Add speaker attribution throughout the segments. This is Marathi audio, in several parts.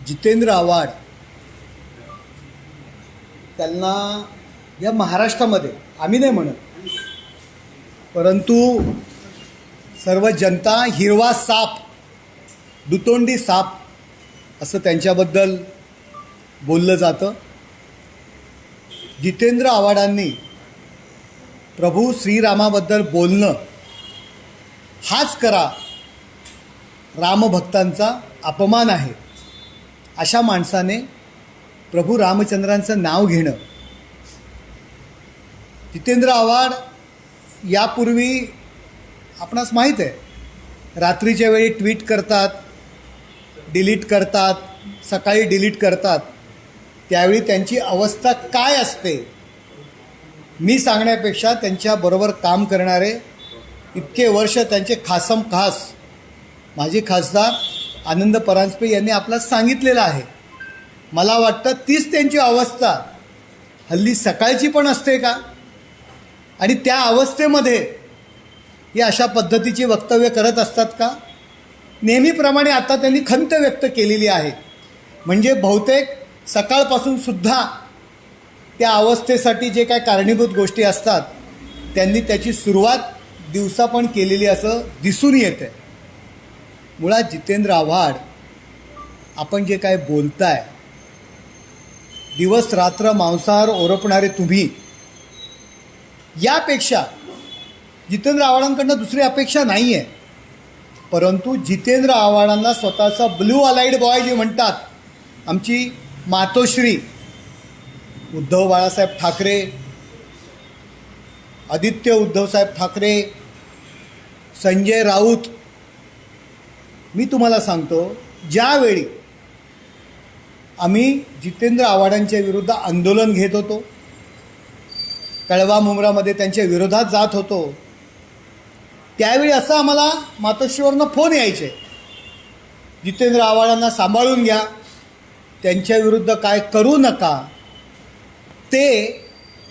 Speaker 1: जितेंद्र आव्हाड त्यांना या महाराष्ट्रामध्ये आम्ही नाही म्हणत, परंतु सर्व जनता हिरवा साप, दुतोंडी साप असं त्यांच्याबद्दल बोललं जातं. जितेंद्र आव्हाडांनी प्रभू श्रीरामाबद्दल बोलणं हाच करा रामभक्तांचा अपमान आहे. अशा माणसाने प्रभू रामचंद्रांचं नाव घेणं. जितेंद्र आव्हाड यापूर्वी आपणास माहीत आहे, रात्रीच्या वेळी ट्विट करतात, डिलीट करतात, सकाळी डिलीट करतात. त्यावेळी त्यांची अवस्था काय असते मी सांगण्यापेक्षा त्यांच्याबरोबर काम करणारे इतके वर्ष त्यांचे खासम खास माजी खासदार आनंद परांजपे यांनी आपल्याला सांगितलेलं आहे. मला वाटतं तीच त्यांची अवस्था हल्ली सकाळची पण असते का, आणि त्या अवस्थेमध्ये हे अशा पद्धतीची वक्तव्य करत असतात का. नेहमीप्रमाणे आता त्यांनी खंत व्यक्त केलेली आहे. म्हणजे बहुतेक सकाळपासून सुद्धा त्या अवस्थेसाठी जे काय कारणीभूत गोष्टी असतात त्यांनी त्याची सुरुवात दिवसा पण केलेली असं दिसून येते. मुळात जितेंद्र आव्हाड, आपण जे काय बोलताय, दिवस रात्र मांसाहार ओरपणारे तुम्ही, यापेक्षा जितेंद्र आव्हाडांकडनं दुसरी अपेक्षा नाही आहे. परंतु जितेंद्र आव्हाडांना स्वतःचा ब्लू अलाइड बॉय जे म्हणतात, आमची मातोश्री उद्धव बाळासाहेब ठाकरे, आदित्य उद्धवसाहेब ठाकरे, संजय राऊत, मी तुम्हाला सांगतो, ज्यावेळी आम्ही जितेंद्र आव्हाडांच्या विरुद्ध आंदोलन घेत होतो, कळवा मुंब्रामध्ये त्यांच्या विरोधात जात होतो, त्यावेळी असं आम्हाला मातोश्रीवरनं फोन यायचे, जितेंद्र आव्हाडांना सांभाळून घ्या, त्यांच्याविरुद्ध काय करू नका. ते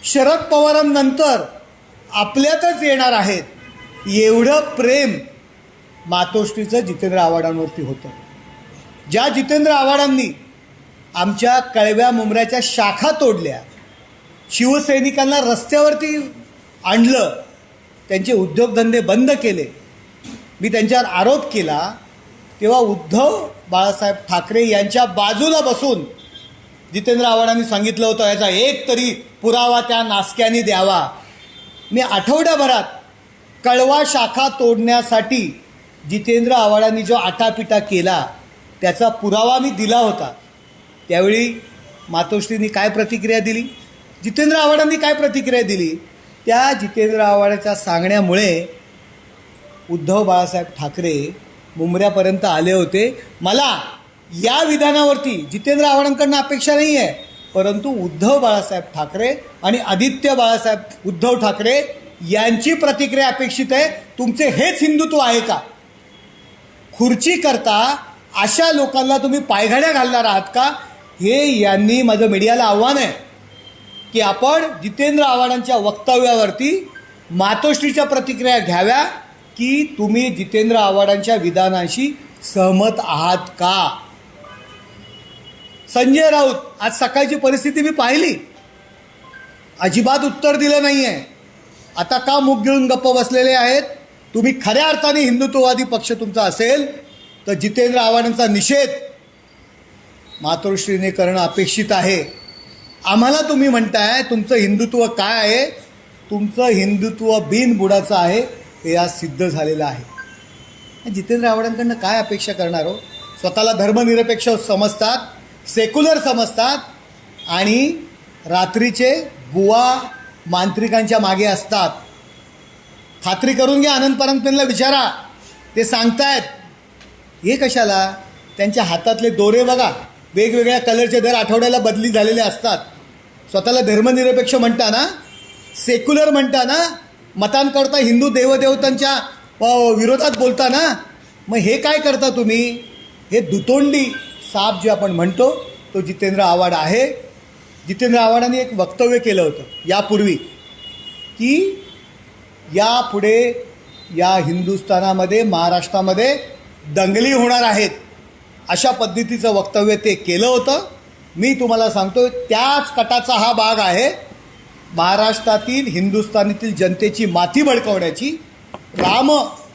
Speaker 1: शरद पवारांनंतर आपल्यातच येणार आहेत, एवढं प्रेम मातोश्रीचं जितेंद्र आव्हाडांवरती होतं. ज्या जितेंद्र आव्हाडांनी आमच्या कळव्या मुंब्र्याच्या शाखा तोडल्या, शिवसैनिकांना रस्त्यावरती आणलं, त्यांचे उद्योगधंदे बंद केले, मी त्यांच्यावर आरोप केला, तेव्हा उद्धव बाळासाहेब ठाकरे यांच्या बाजूला बसून जितेंद्र आव्हाडांनी सांगितलं होतं, याचा एक तरी पुरावा त्या नासक्याने द्यावा. मी आठवड्याभरात कळवा शाखा तोडण्यासाठी जितेंद्र आव्हाडांनी जो आटापिटा केला त्याचा पुरावा मी दिला होता. त्यावेळी मातोश्रींनी काय प्रतिक्रिया दिली, जितेंद्र आव्हाडांनी काय प्रतिक्रिया दिली, त्या जितेंद्र आव्हाडाच्या सांगण्यामुळे उद्धव बाळासाहेब ठाकरे मुंब्र्यापर्यंत आले होते. मला या विधानावरती जितेंद्र आव्हाडांकडनं अपेक्षा नाही आहे, परंतु उद्धव बाळासाहेब ठाकरे आणि आदित्य बाळासाहेब उद्धव ठाकरे यांची प्रतिक्रिया अपेक्षित आहे. तुमचे हेच हिंदुत्व आहे का? खुर्ची करता अशा लोकांना तुम्ही पायघड्या घालणार आहात का? हे यांनी माझं मीडियाला आव्हान आहे की आपण जितेंद्र आव्हाडांच्या वक्तव्यावरती मातोश्रीच्या प्रतिक्रिया घ्याव्या की तुम्ही जितेंद्र आव्हाडांच्या विधानाशी सहमत आहात का. संजय राऊत, आज सकाळची परिस्थिती मी पाहिली, अजिबात उत्तर दिलं नाही आहे. आता का मुख घेऊन गप्प बसलेले आहेत? तुम्ही खऱ्या अर्थाने हिंदुत्ववादी पक्ष तुमचा असेल तर जितेंद्र आव्हाडांचा निषेध मातोश्रीने करणं अपेक्षित आहे. आम्हाला तुम्ही म्हणताय तुमचं हिंदुत्व काय आहे, तुमचं हिंदुत्व बिनबुडाचं आहे, हे आज सिद्ध झालेलं आहे. जितेंद्र आव्हाडांकडनं काय अपेक्षा करणार हो? स्वतःला धर्मनिरपेक्ष समजतात, सेक्युलर समजतात, आणि रात्रीचे बुवा मांत्रिकांच्या मागे असतात. खात्री करून घ्या, आनंद परांजपेंना विचारा, ते सांगतायत. हे कशाला? त्यांच्या हातातले दोरे बघा, वेगवेगळ्या कलरचे दर आठवड्याला बदली झालेले असतात. स्वतःला धर्मनिरपेक्ष म्हणताना, सेक्युलर म्हणताना, मतांकरता हिंदू देवदेवतांच्या विरोधात बोलताना, मग हे काय करता तुम्ही? हे दुतोंडी साप जे आपण म्हणतो तो जितेंद्र आव्हाड आहे. जितेंद्र आव्हाडांनी एक वक्तव्य केलं होतं यापूर्वी की यापुढे या हिंदुस्थानामध्ये, महाराष्ट्रामध्ये दंगली होणार आहेत, अशा पद्धतीचं वक्तव्य ते केलं होतं. मी तुम्हाला सांगतो त्याच कटाचा हा भाग आहे महाराष्ट्रातील हिंदुस्थानातील जनतेची माथी भडकवण्याची.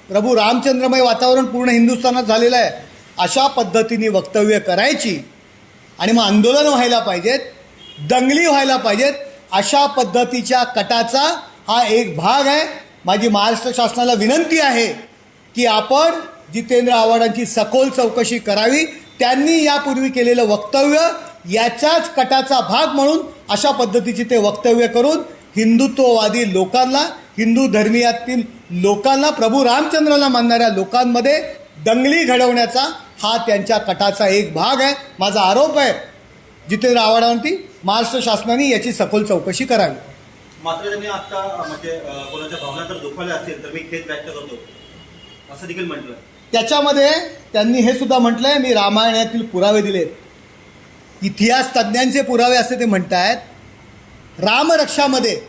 Speaker 1: प्रभू रामचंद्रमय वातावरण पूर्ण हिंदुस्थानात झालेलं आहे. अशा पद्धतीने वक्तव्य करायची आणि मग आंदोलन व्हायला पाहिजेत, दंगली व्हायला पाहिजेत. अशा पद्धतीच्या कटाचा हा एक भाग आहे. माझी महाराष्ट्र शासनाला विनंती आहे की आपण जितेंद्र आव्हाडांची सखोल चौकशी करावी. त्यांनी यापूर्वी केलेलं वक्तव्य याच्याच कटाचा भाग म्हणून अशा पद्धतीचे ते वक्तव्य करून हिंदुत्ववादी लोकांना, हिंदू धर्मीयातील लोकांना, प्रभू रामचंद्राला मानणाऱ्या लोकांमध्ये दंगली घडवण्याचा हा त्यांच्या कटाचा एक भाग आहे. माझा आरोप आहे जितेंद्र आव्हाडांवरती महाराष्ट्र शासनाने याची सखोल चौकशी करावी.
Speaker 2: मात्र त्यांनी आता म्हणजे कोणाच्या भावना जर दुखावल्या असेल तर मी खेद व्यक्त करतो असं देखील म्हटलं. त्याच्यामध्ये
Speaker 1: त्यांनी हे सुद्धा म्हटलंय मी रामायणातील पुरावे दिलेत, इतिहास तज्ज्ञांचे पुरावे असे ते म्हणतायत. रामरक्षामध्ये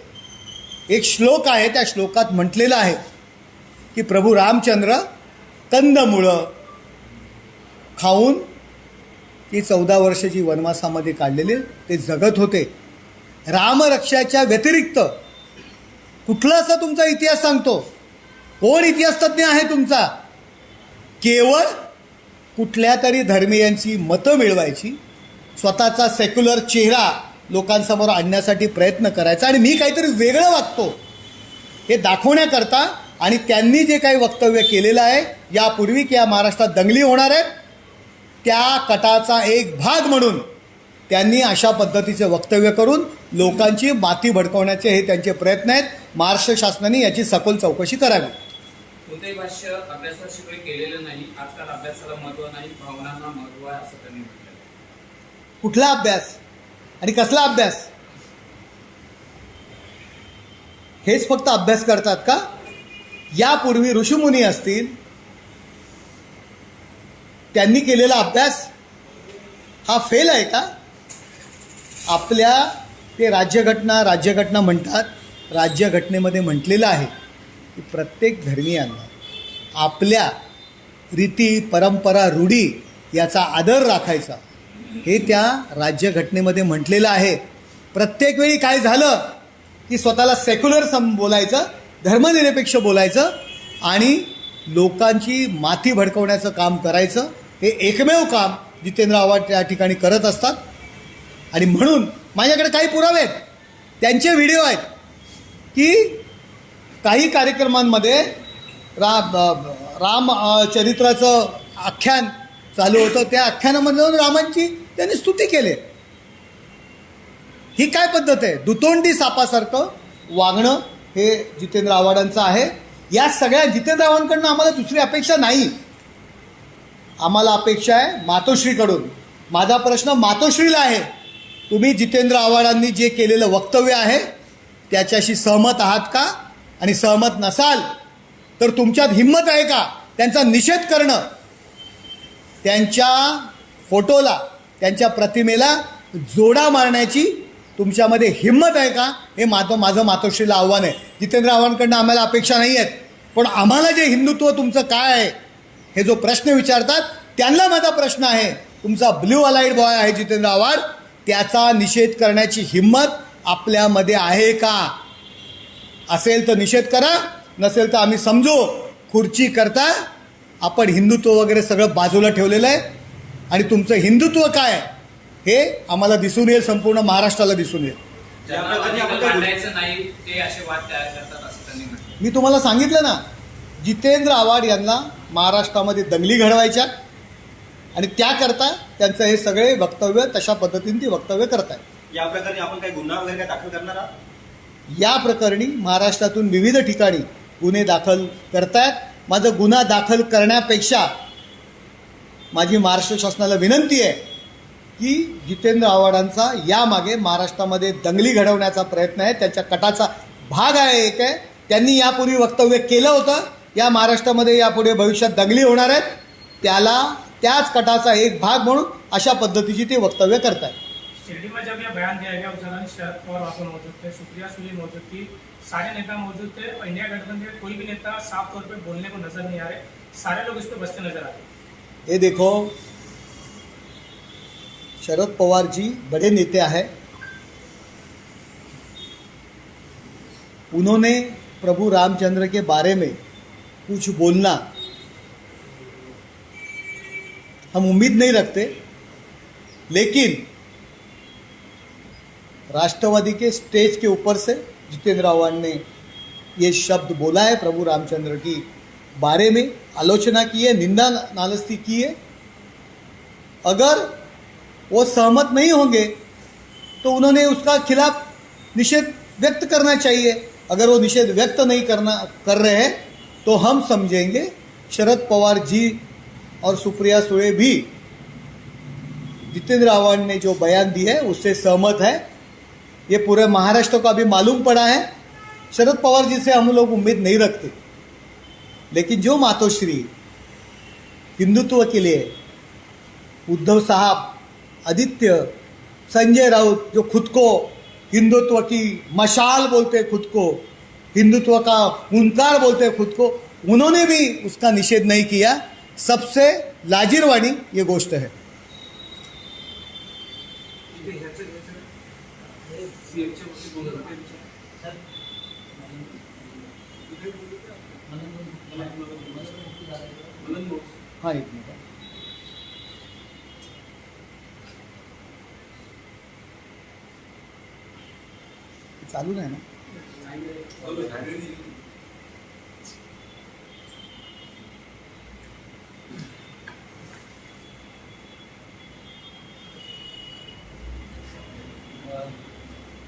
Speaker 1: एक श्लोक आहे, त्या श्लोकात म्हटलेलं आहे की प्रभू रामचंद्र कंदमुळं खाऊन ती 14 वर्षाची वनवासामध्ये काढलेले ते जगत होते. रामरक्षाच्या व्यतिरिक्त कुठला असा तुमचा इतिहास सांगतो? कोण इतिहास तज्ज्ञ आहे तुमचा? केवळ कुठल्या तरी धर्मीयांची मतं मिळवायची, स्वतःचा सेक्युलर चेहरा लोकांसमोर आणण्यासाठी प्रयत्न करायचा आणि मी काहीतरी वेगळं वागतो हे दाखवण्याकरता. आणि त्यांनी जे काही वक्तव्य केलेलं आहे यापूर्वी की या महाराष्ट्रात दंगली होणार आहेत, त्या कटाचा एक भाग म्हणून त्यांनी अशा पद्धतीचे वक्तव्य करून लोकांची माथी भडकवण्याचे हे त्यांचे प्रयत्न आहेत. महाराष्ट्र शासनाने याची सखोल चौकशी करावी.
Speaker 3: कोणतेही भाष्य अभ्यासाशिवाय केलेलं नाही. आजकाल अभ्यासाला महत्त्व नाही, भावनांना महत्त्व आहे असं त्यांनी म्हटलं.
Speaker 1: कुठला अभ्यास आणि कसला अभ्यास? हेच फक्त अभ्यास करतात का? यापूर्वी ऋषीमुनी असतील त्यांनी केलेला अभ्यास हा फेल आहे का? आपल्या ते राज्यघटना म्हणतात. राज्यघटनेमध्ये म्हटलेलं आहे की प्रत्येक धर्मियांना आपल्या रीती परंपरा रूढी याचा आदर राखायचा हे त्या राज्यघटनेमध्ये म्हटलेलं आहे. प्रत्येक वेळी काय झालं की स्वतःला सेक्युलर बोलायचं, धर्मनिरपेक्ष बोलायचं आणि लोकांची माथी भडकवण्याचं काम करायचं. हे एकमेव काम जितेंद्र आव्हाड त्या ठिकाणी करत असतात. आणि म्हणून माझ्याकडे काही पुरावे आहेत, त्यांचे व्हिडिओ आहेत की काही कार्यक्रमांमध्ये राम चरित्राचं आख्यान चालू होतं, त्या आख्यानामधून रामांची त्यांनी स्तुती केली. ही काय पद्धत आहे? दुतोंडी सापासारखं वागणं हे जितेंद्र आव्हाडांचं आहे. या सगळ्या जितेंद्र आव्हाडांकडून आम्हाला दुसरी अपेक्षा नाही. आम्हाला अपेक्षा आहे मातोश्रीकडून. माझा प्रश्न मातोश्रीला आहे, तुम्ही जितेंद्र आव्हाडांनी जे केलेलं वक्तव्य आहे त्याच्याशी सहमत आहात का? आणि सहमत नसाल तर तुमच्यात हिंमत आहे का त्यांचा निषेध करणं? त्यांच्या फोटोला, त्यांच्या प्रतिमेला जोडा मारण्याची तुमच्यामध्ये हिंमत आहे का? हे माझं मातोश्रीला आव्हान आहे. जितेंद्र आव्हाडांकडनं आम्हाला अपेक्षा नाही आहेत, पण आम्हाला जे हिंदुत्व तुमचं काय आहे हे जो प्रश्न विचारतात त्यांना माझा प्रश्न आहे, तुमचा ब्ल्यू अलाइड बॉय आहे जितेंद्र आव्हाड, त्याचा निषेध करण्याची हिंमत आपल्यामध्ये आहे का? असेल तर निषेध करा, नसेल तर आम्ही समजू खुर्ची करता आपण हिंदुत्व वगैरे सगळं बाजूला ठेवलेलं आहे आणि तुमचं हिंदुत्व काय हे आम्हाला दिसून येईल, संपूर्ण महाराष्ट्राला दिसून येईल. मी तुम्हाला सांगितलं ना, जितेंद्र आव्हाड यांना महाराष्ट्रामध्ये दंगली घडवायच्या आणि त्याकरता त्यांचं हे सगळे वक्तव्य तशा पद्धतीने ती वक्तव्य करतायत.
Speaker 2: या प्रकरणी आपण काही गुन्हा वगैरे काय दाखल करणार आहात?
Speaker 1: या प्रकरणी महाराष्ट्रातून विविध ठिकाणी गुन्हे दाखल करतायत. माझं गुन्हा दाखल करण्यापेक्षा माझी महाराष्ट्र शासनाला विनंती आहे की जितेंद्र आव्हाडांचा यामागे महाराष्ट्रामध्ये दंगली घडवण्याचा प्रयत्न आहे, त्यांच्या कटाचा भाग आहे एक आहे. त्यांनी यापूर्वी वक्तव्य केलं होतं या महाराष्ट्रामध्ये यापुढे भविष्यात दंगली होणार आहेत, त्याच कटाचा एक भाग म्हणून अशा पद्धतीची ते वक्तव्य करत आहेत.
Speaker 4: शिरडी में जब यह बयान दिया गया उस दौरान शरद पवार वहाँ पर मौजूद थे, सुप्रिया सुले मौजूद थी, सारे नेता मौजूद थे और इंडिया गठबंधन के कोई भी नेता साफ तौर पे बोलने को नजर नहीं आ रहे, सारे लोग इस पर बसते नजर आ रहे.
Speaker 1: ये देखो, शरद पवार जी बड़े नेता हैं, उन्होंने प्रभु रामचंद्र के बारे में कुछ बोलना हम उम्मीद नहीं रखते, लेकिन राष्ट्रवादी के स्टेज के ऊपर से जितेंद्र आव्हाड ने ये शब्द बोला है, प्रभु रामचंद्र की बारे में आलोचना की है, निंदा नालस्ती की है। अगर वो सहमत नहीं होंगे तो उन्होंने उसका खिलाफ निषेध व्यक्त करना चाहिए। अगर वो निषेध व्यक्त नहीं कर रहे हैं तो हम समझेंगे शरद पवार जी और सुप्रिया सुळे भी जितेंद्र आव्हाड ने जो बयान दिया है उससे सहमत है। ये पूरे महाराष्ट्र को अभी मालूम पड़ा है। शरद पवार जी से हम लोग उम्मीद नहीं रखते, लेकिन जो मातोश्री हिंदुत्व के लिए उद्धव साहब, आदित्य, संजय राउत, जो खुद को हिंदुत्व की मशाल बोलते, खुद को हिंदुत्व का हुंकार बोलते खुद को, उन्होंने भी उसका निषेध नहीं किया। सबसे लाजिरवाणी ये गोष्ट है। हाँ, एक मिनट चालू नाही ना।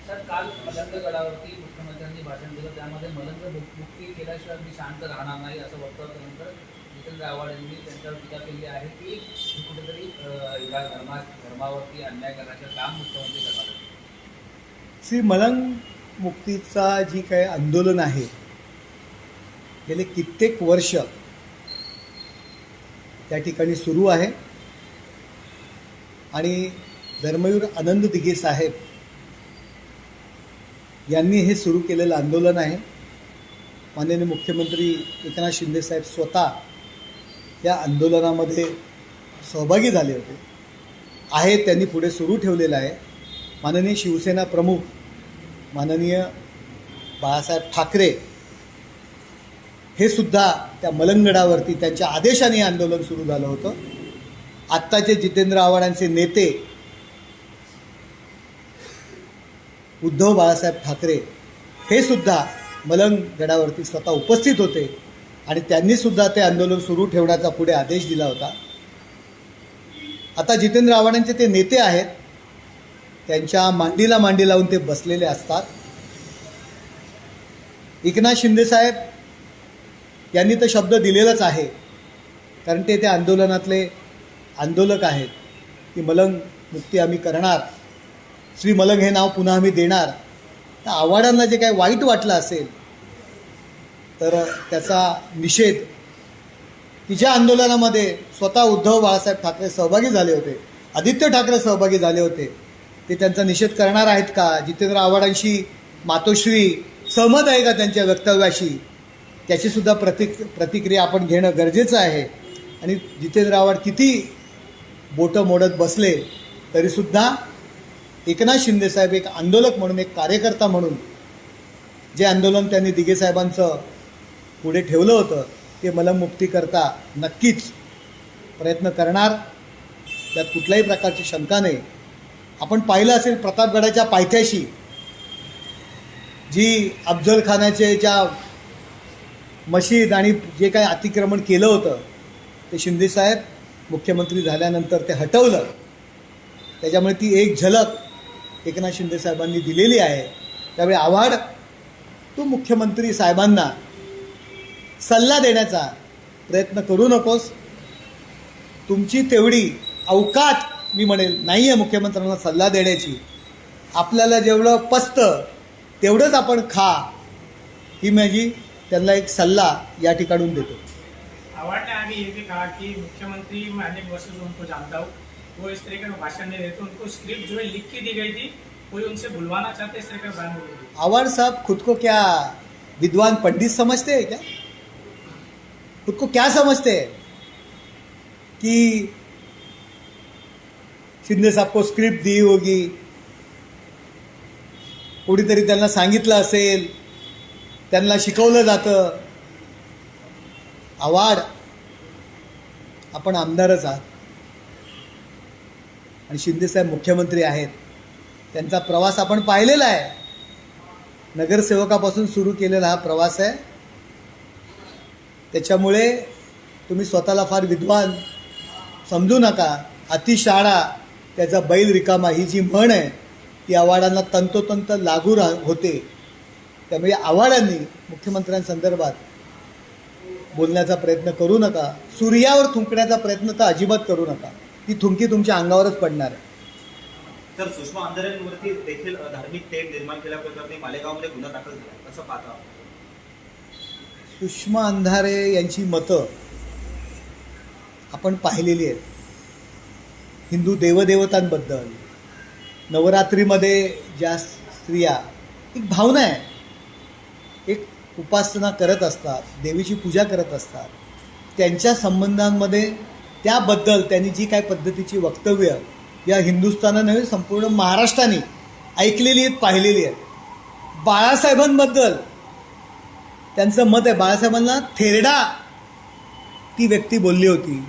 Speaker 3: सर, काल मलंगगडावरती मुख्यमंत्र्यांनी भाषण दिलं, त्यामध्ये मलंग मुक्ती केल्याशिवाय मी शांत राहणार नाही असं वक्तव्यानंतर जितेंद्र आव्हाड यांनी त्यांच्यावर टीका केली आहे की हे कुठेतरी या धर्मावरती अन्याय करण्याचं काम मुख्यमंत्री करणार।
Speaker 1: श्री मलंग मुक्तीचा जी काही आंदोलन आहे गेले कित्येक वर्ष त्या ठिकाणी सुरू आहे आणि धर्मवीर आनंद दिघे साहेब यांनी हे सुरू केलेलं आंदोलन आहे। माननीय मुख्यमंत्री एकनाथ शिंदे साहेब स्वतः या आंदोलनामध्ये सहभागी झाले होते आहे, त्यांनी पुढे सुरू ठेवलेलं आहे। माननीय शिवसेना प्रमुख माननीय बाळासाहेब ठाकरे हे सुद्धा त्या मलंगगडावरती त्यांच्या आदेशाने आंदोलन सुरू झालं होतं। आत्ताचे जितेंद्र आव्हाडांचे नेते उद्धव बाळासाहेब ठाकरे हे सुद्धा मलंगगडावरती स्वतः उपस्थित होते आणि त्यांनी सुद्धा ते आंदोलन सुरू ठेवण्याचा पुढे आदेश दिला होता। आता जितेंद्र आव्हाडांचे ते नेते आहेत, त्यांच्या मांडीला मांडी लावून ते बसलेले असतात। एकनाथ शिंदे साहेब यांनी तर शब्द दिलेलाच आहे, कारण ते त्या आंदोलनातले आंदोलक आहेत की मलंग मुक्ती आम्ही करणार, श्री मलंग हे नाव पुन्हा आम्ही देणार। तर आव्हाडांना जे काही वाईट वाटलं असेल तर त्याचा निषेध की ज्या आंदोलनामध्ये स्वतः उद्धव बाळासाहेब ठाकरे सहभागी झाले होते, आदित्य ठाकरे सहभागी झाले होते, ते त्यांचा निषेध करणार आहेत का? जितेंद्र आव्हाडांशी मातोश्री सहमत आहे का त्यांच्या वक्तव्याशी? त्याचीसुद्धा प्रतिक्रिया आपण घेणं गरजेचं आहे। आणि जितेंद्र आव्हाड किती बोटं मोडत बसले तरीसुद्धा एकनाथ शिंदे साहेब एक आंदोलक म्हणून, एक कार्यकर्ता म्हणून जे आंदोलन त्यांनी दिघे साहेबांचं पुढे ठेवलं होतं ते मलंगमुक्तीकरता नक्कीच प्रयत्न करणार, त्यात कुठल्याही प्रकारची शंका नाही। आपण पाहिलं असेल प्रतापगडाच्या पायथ्याशी जी अफजल खानाचे ज्या मशीद आणि जे काही अतिक्रमण केलं होतं ते शिंदे साहेब मुख्यमंत्री झाल्यानंतर ते हटवलं। त्याच्यामुळे ती एक झलक एकनाथ शिंदे साहेबांनी दिलेली आहे। त्यावेळी आव्हाड तू मुख्यमंत्री साहेबांना सल्ला देण्याचा प्रयत्न करू नकोस, तुमची तेवढी अवकात मी म्हणेल नाही आहे मुख्यमंत्र्यांना सल्ला देण्याची। आपल्याला जेवढं पचतं तेवढंच आपण खा, ही माझी त्यांना एक सल्ला या ठिकाणून देतो।
Speaker 4: आव्हाड ने आगे ये भी कहा कि मुख्यमंत्री मैं अनेक वर्षों से उनको जानता हूँ, वो इस तरह का भाषण नहीं देते, उनको स्क्रिप्ट जो है लिख के दी गई थी, कोई उनसे बुलवाना चाहते, इस तरह का बयान बोल रहे।
Speaker 1: आव्हाड साहब खुद को क्या विद्वान पंडित समझते हैं क्या? खुद को क्या समझते हैं कि शिंदे साहब को स्क्रिप्ट दी होगी, कोणीतरी त्यांना सांगितलं असेल, त्यांना शिकवलं जातं. आव्हाड, आपण आमदारच आहात आणि शिंदेसाहेब मुख्यमंत्री आहेत. त्यांचा प्रवास आपण पाहिलेला आहे. नगरसेवकापासून सुरू केलेला हा प्रवास आहे. त्याच्यामुळे तुम्ही स्वतःला फार विद्वान समजू नका. अतिशाळा त्याचा बैल रिकामा ही जी म्हण आहे ती आव्हाडांना तंतोतंत लागू होते. त्यामुळे आव्हाडांनी मुख्यमंत्र्यांसंदर्भात बोलण्याचा प्रयत्न करू नका. सूर्यावर थुंकण्याचा प्रयत्न तर अजिबात करू नका. ती थुंकी तुमच्या अंगावरच पडणार आहे.
Speaker 2: सर, सुषमा अंधारेंवरती देखील धार्मिक तेढ निर्माण केल्याप्रकरणी मालेगावमध्ये गुन्हा दाखल झाला, कसं पाहता?
Speaker 1: सुषमा अंधारे यांची मतं आपण पाहिलेली आहेत. हिंदू देवदेवतांबद्दल, नवरात्रीमध्ये ज्या स्त्रिया, एक भावना आहे, एक उपासना करत असतात, देवीची पूजा करत असतात, त्यांच्या संबंधांमध्ये त्याबद्दल त्यांनी जी काय पद्धतीची वक्तव्य या हिंदुस्थानाने नव्हे संपूर्ण महाराष्ट्राने ऐकलेली आहेत, पाहिलेली आहेत. बाळासाहेबांबद्दल त्यांचं मत आहे. बाळासाहेबांना थेरडा ती व्यक्ती बोलली होती.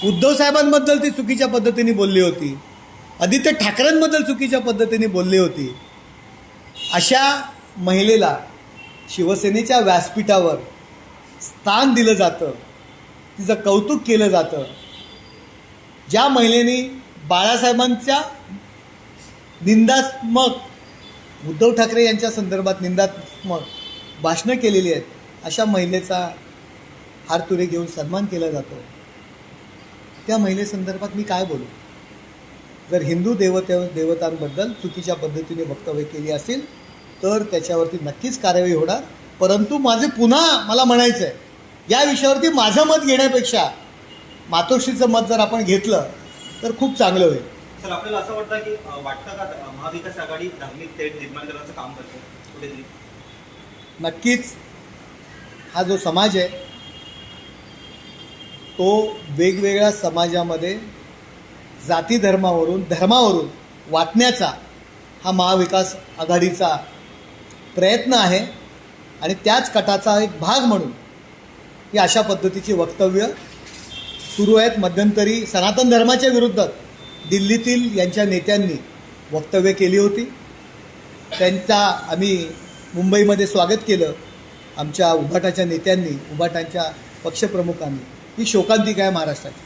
Speaker 1: उद्धव साहेबांबद्दल ती चुकीच्या पद्धतीने बोलली होती. आदित्य ठाकरेंबद्दल चुकीच्या पद्धतीने बोलली होती. अशा महिलेला शिवसेनेच्या व्यासपीठावर स्थान दिलं जातं, तिचं कौतुक केलं जातं. ज्या महिलेने बाळासाहेबांच्या निंदात्मक, उद्धव ठाकरे यांच्या संदर्भात निंदात्मक भाषणं केलेली आहेत, अशा महिलेचा हारतुरे घेऊन सन्मान केला जातो. त्या महिलेसंदर्भात मी काय बोलू? जर हिंदू देवतांबद्दल चुकीच्या पद्धतीने वक्तव्य केली असेल तर त्याच्यावरती नक्कीच कारवाई होणार. परंतु पुन्हा मला म्हणायचं आहे, या विषयावरती माझं मत घेण्यापेक्षा मातोश्रीचं मत जर आपण घेतलं तर खूप चांगलं होईल.
Speaker 2: सर, आपल्याला असं वाटतं का महाविकास आघाडी धार्मिक तेढ निर्माण करण्याचं काम करते कुठेतरी?
Speaker 1: नक्कीच हा जो समाज आहे तो वेगवेगळ्या समाजामध्ये जाती धर्मावरून वाटण्याचा हा महाविकास आघाडीचा प्रयत्न आहे. आणि त्याच कटाचा एक भाग म्हणून ही अशा पद्धतीची वक्तव्य सुरू आहेत. मध्यंतरी सनातन धर्माच्या विरुद्धात दिल्लीतील यांच्या नेत्यांनी वक्तव्य केली होती. त्यांचा आम्ही मुंबईमध्ये स्वागत केलं. आमच्या उभाटाच्या नेत्यांनी, उभाटांच्या पक्षप्रमुखांनी. ही शोकांतिका आहे महाराष्ट्राची.